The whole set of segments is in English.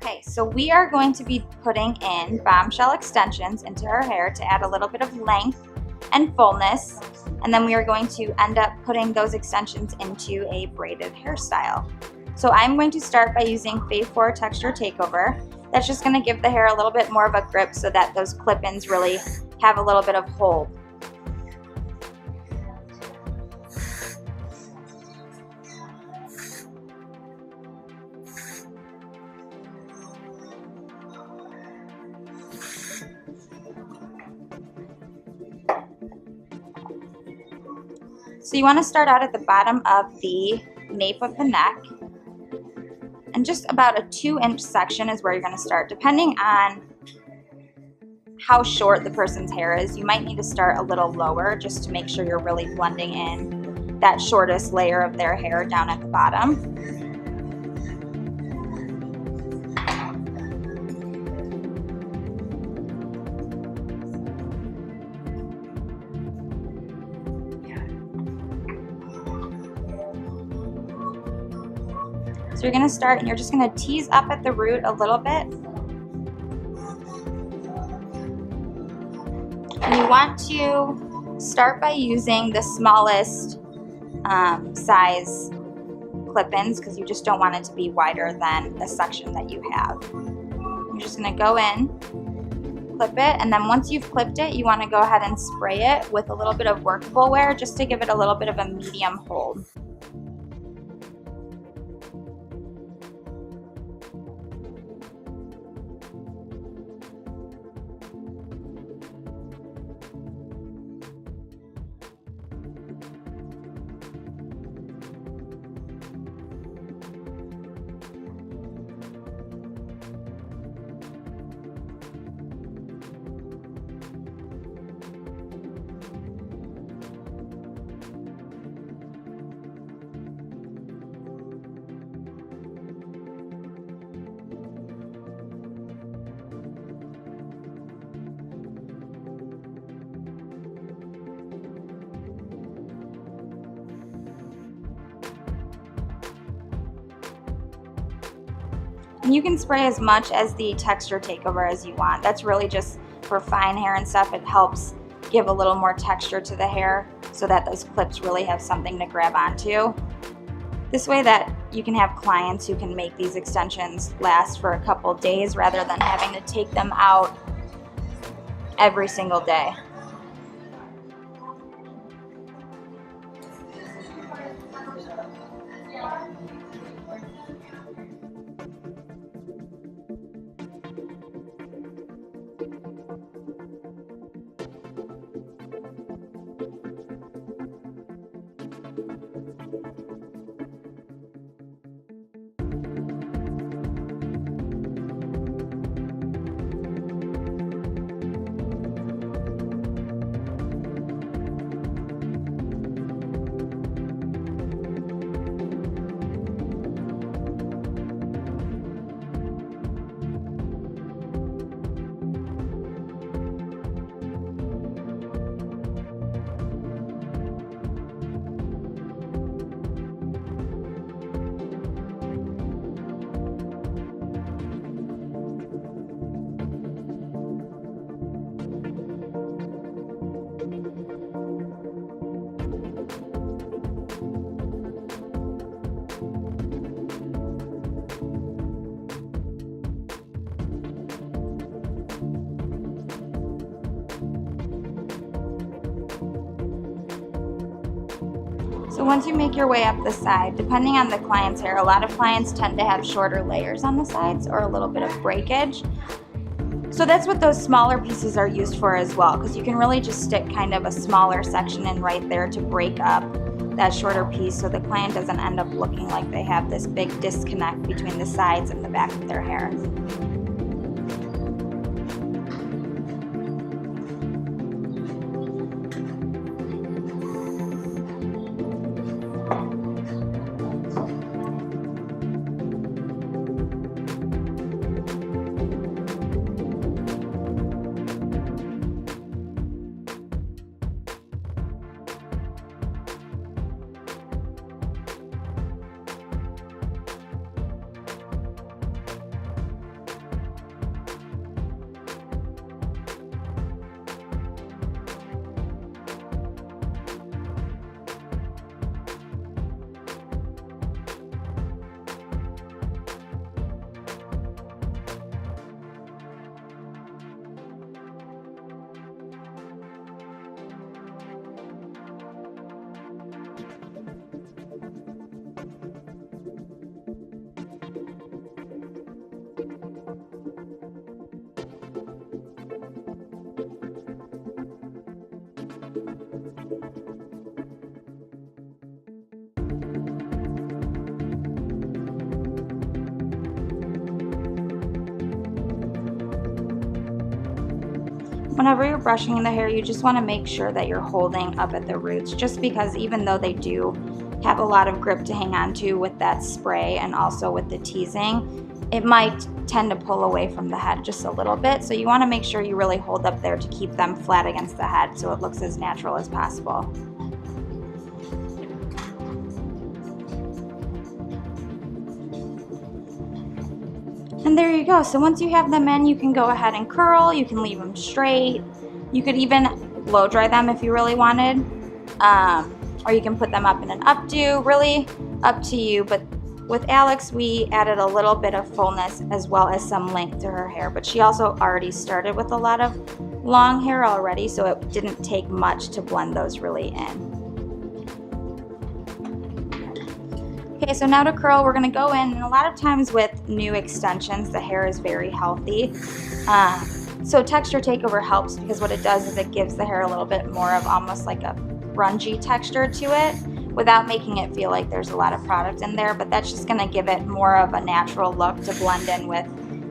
Okay, so we are going to be putting in bombshell extensions into her hair to add a little bit of length and fullness, and then we are going to end up putting those extensions into a braided hairstyle. So I'm going to start by using Phase 4 Texture Takeover. That's just going to give the hair a little bit more of a grip so that those clip-ins really have a little bit of hold. So you want to start out at the bottom of the nape of the neck, and just about a 2-inch section is where you're going to start. Depending on how short the person's hair is, you might need to start a little lower just to make sure you're really blending in that shortest layer of their hair down at the bottom. So you're going to start and you're just going to tease up at the root a little bit. And you want to start by using the smallest size clip-ins because you just don't want it to be wider than the section that you have. You're just going to go in, clip it, and then once you've clipped it, you want to go ahead and spray it with a little bit of workable wear just to give it a little bit of a medium hold. And you can spray as much as the texture takeover as you want. That's really just for fine hair and stuff. It helps give a little more texture to the hair so that those clips really have something to grab onto. This way that you can have clients who can make these extensions last for a couple days rather than having to take them out every single day. So once you make your way up the side, depending on the client's hair, a lot of clients tend to have shorter layers on the sides or a little bit of breakage. So that's what those smaller pieces are used for as well, because you can really just stick kind of a smaller section in right there to break up that shorter piece so the client doesn't end up looking like they have this big disconnect between the sides and the back of their hair. Whenever you're brushing the hair, you just want to make sure that you're holding up at the roots, just because even though they do have a lot of grip to hang on to with that spray and also with the teasing, it might tend to pull away from the head just a little bit. So you want to make sure you really hold up there to keep them flat against the head so it looks as natural as possible. And there you go. So once you have them in, you can go ahead and curl. You can leave them straight. You could even blow dry them if you really wanted. Or you can put them up in an updo, really up to you. But with Alex, we added a little bit of fullness as well as some length to her hair. But she also already started with a lot of long hair already, so it didn't take much to blend those really in. Okay, so now to curl, we're going to go in, and a lot of times with new extensions, the hair is very healthy. So Texture Takeover helps because what it does is it gives the hair a little bit more of almost like a grungy texture to it without making it feel like there's a lot of product in there, but that's just going to give it more of a natural look to blend in with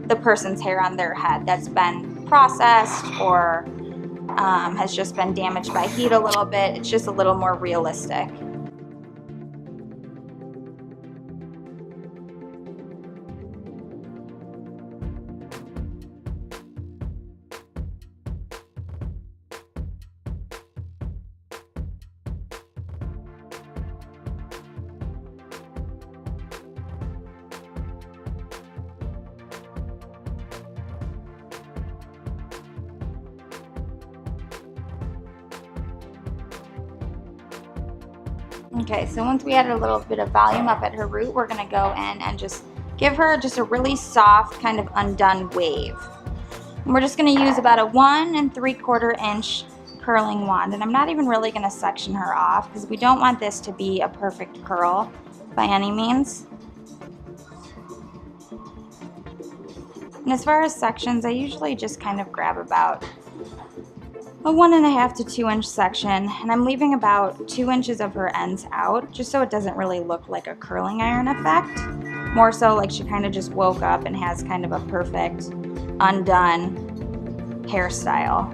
the person's hair on their head that's been processed or has just been damaged by heat a little bit. It's just a little more realistic. Okay, so once we added a little bit of volume up at her root, we're going to go in and just give her just a really soft kind of undone wave. And we're just going to use about a 1 3/4 inch curling wand, and I'm not even really going to section her off because we don't want this to be a perfect curl by any means. And as far as sections, I usually just kind of grab about a 1.5 to 2 inch section, and I'm leaving about 2 inches of her ends out just so it doesn't really look like a curling iron effect. More so like she kind of just woke up and has kind of a perfect undone hairstyle.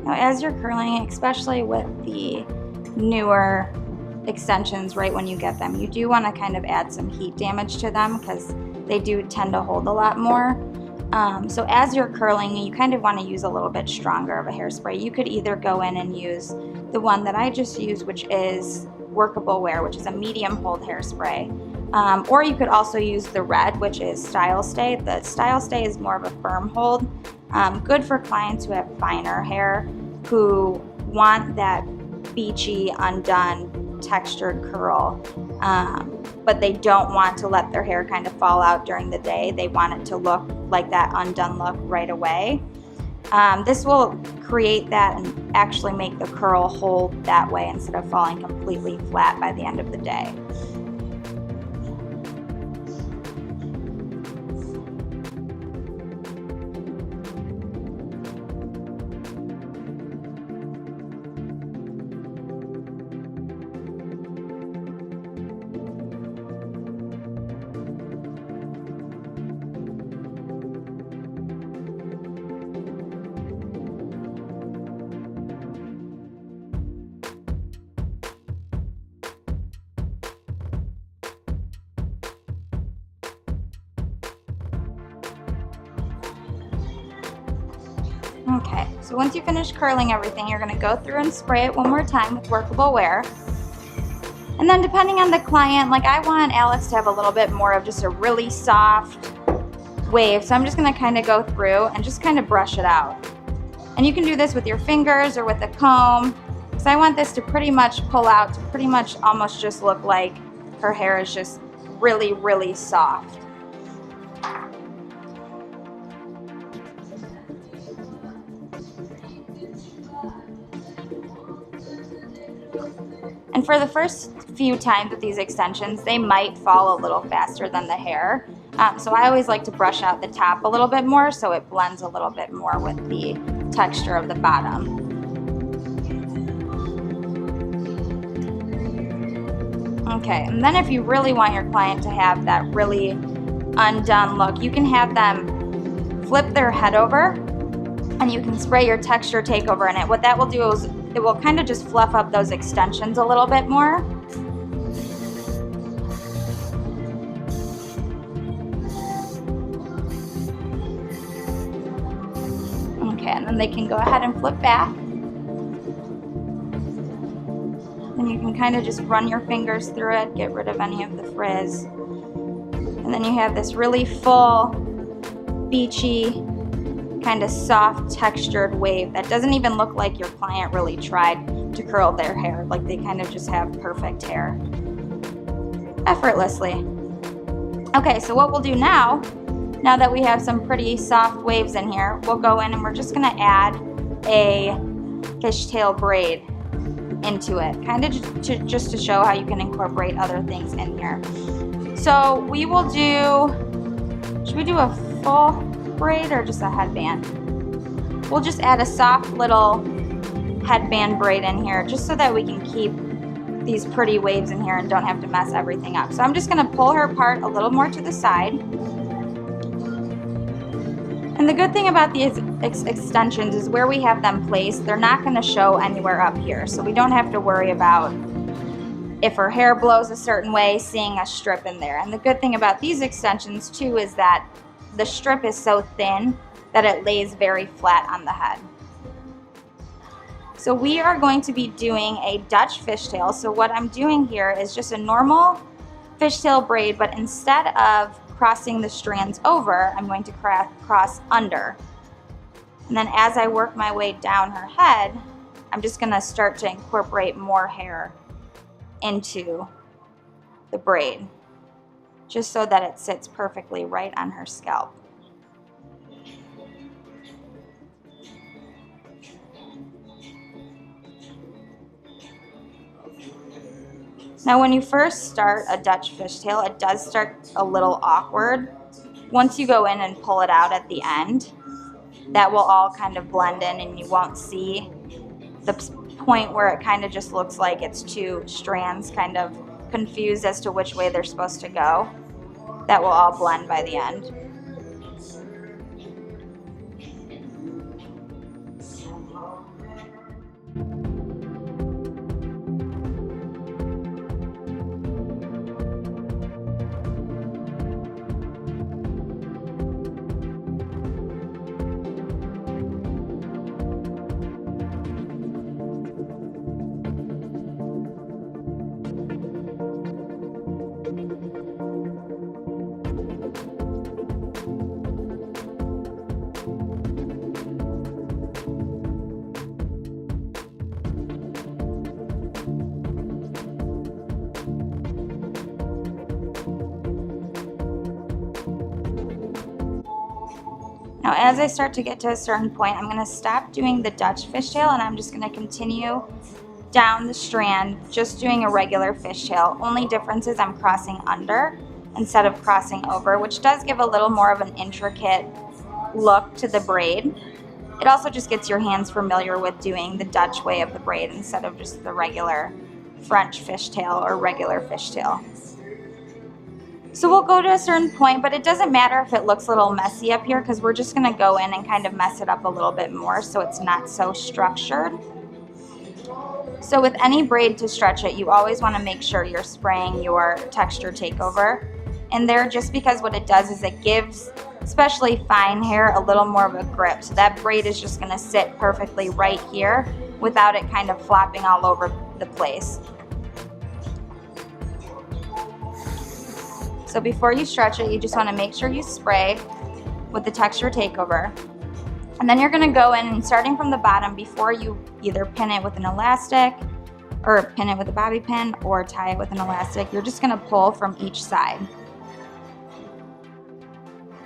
Now as you're curling, especially with the newer extensions right when you get them, you do want to kind of add some heat damage to them because they do tend to hold a lot more. So as you're curling, you kind of want to use a little bit stronger of a hairspray. You could either go in and use the one that I just used, which is Workable Wear, which is a medium hold hairspray. Or you could also use the red, which is Style Stay. The Style Stay is more of a firm hold. Good for clients who have finer hair, who want that beachy, undone, textured curl, but they don't want to let their hair kind of fall out during the day. They want it to look like that undone look right away. This will create that and actually make the curl hold that way instead of falling completely flat by the end of the day. Okay, so once you finish curling everything, you're going to go through and spray it one more time with Workable Wear. And then depending on the client, like I want Alex to have a little bit more of just a really soft wave. So I'm just going to kind of go through and just kind of brush it out. And you can do this with your fingers or with a comb, because I want this to pretty much pull out to pretty much almost just look like her hair is just really, really soft. And for the first few times with these extensions, they might fall a little faster than the hair. So I always like to brush out the top a little bit more so it blends a little bit more with the texture of the bottom. Okay, and then if you really want your client to have that really undone look, you can have them flip their head over and you can spray your texture takeover in it. What that will do is it will kind of just fluff up those extensions a little bit more. Okay, and then they can go ahead and flip back. Then you can kind of just run your fingers through it, get rid of any of the frizz. And then you have this really full, beachy, kind of soft textured wave that doesn't even look like your client really tried to curl their hair. Like they kind of just have perfect hair effortlessly. Okay, so what we'll do now that we have some pretty soft waves in here, we'll go in and we're just gonna add a fishtail braid into it, kind of just to show how you can incorporate other things in here. So we will do, should we do a full braid or just a headband? We'll just add a soft little headband braid in here just so that we can keep these pretty waves in here and don't have to mess everything up. So I'm just gonna pull her apart a little more to the side. And the good thing about these extensions is where we have them placed, they're not gonna show anywhere up here. So we don't have to worry about if her hair blows a certain way, seeing a strip in there. And the good thing about these extensions too is that the strip is so thin that it lays very flat on the head. So we are going to be doing a Dutch fishtail. So what I'm doing here is just a normal fishtail braid, but instead of crossing the strands over, I'm going to cross under. And then as I work my way down her head, I'm just gonna start to incorporate more hair into the braid, just so that it sits perfectly right on her scalp. Now when you first start a Dutch fishtail, it does start a little awkward. Once you go in and pull it out at the end, that will all kind of blend in and you won't see the point where it kind of just looks like it's two strands kind of confused as to which way they're supposed to go. That will all blend by the end. Now as I start to get to a certain point, I'm going to stop doing the Dutch fishtail and I'm just going to continue down the strand, just doing a regular fishtail. Only difference is I'm crossing under instead of crossing over, which does give a little more of an intricate look to the braid. It also just gets your hands familiar with doing the Dutch way of the braid instead of just the regular French fishtail or regular fishtail. So we'll go to a certain point, but it doesn't matter if it looks a little messy up here because we're just going to go in and kind of mess it up a little bit more so it's not so structured. So with any braid to stretch it, you always want to make sure you're spraying your texture takeover in there, just because what it does is it gives, especially fine hair, a little more of a grip. So that braid is just going to sit perfectly right here without it kind of flopping all over the place. So before you stretch it, you just want to make sure you spray with the texture takeover. And then you're going to go in and starting from the bottom, before you either pin it with an elastic or pin it with a bobby pin or tie it with an elastic, you're just going to pull from each side.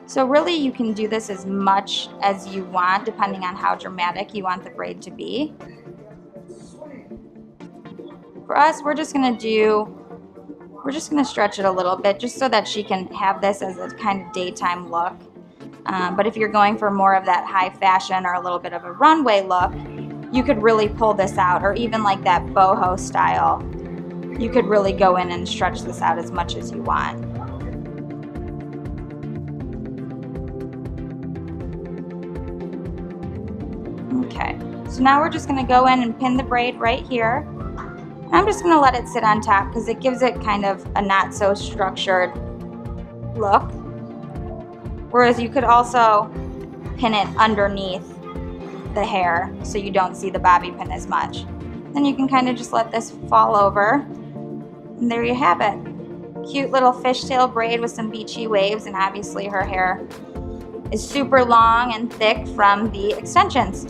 So really you can do this as much as you want depending on how dramatic you want the braid to be. For us, we're just going to stretch it a little bit just so that she can have this as a kind of daytime look. But if you're going for more of that high fashion or a little bit of a runway look, you could really pull this out, or even like that boho style you could really go in and stretch this out as much as you want. Okay, so now we're just going to go in and pin the braid right here. And I'm just going to let it sit on top because it gives it kind of a not so structured look. Whereas you could also pin it underneath the hair so you don't see the bobby pin as much. Then you can kind of just let this fall over, and there you have it. Cute little fishtail braid with some beachy waves, and obviously her hair is super long and thick from the extensions.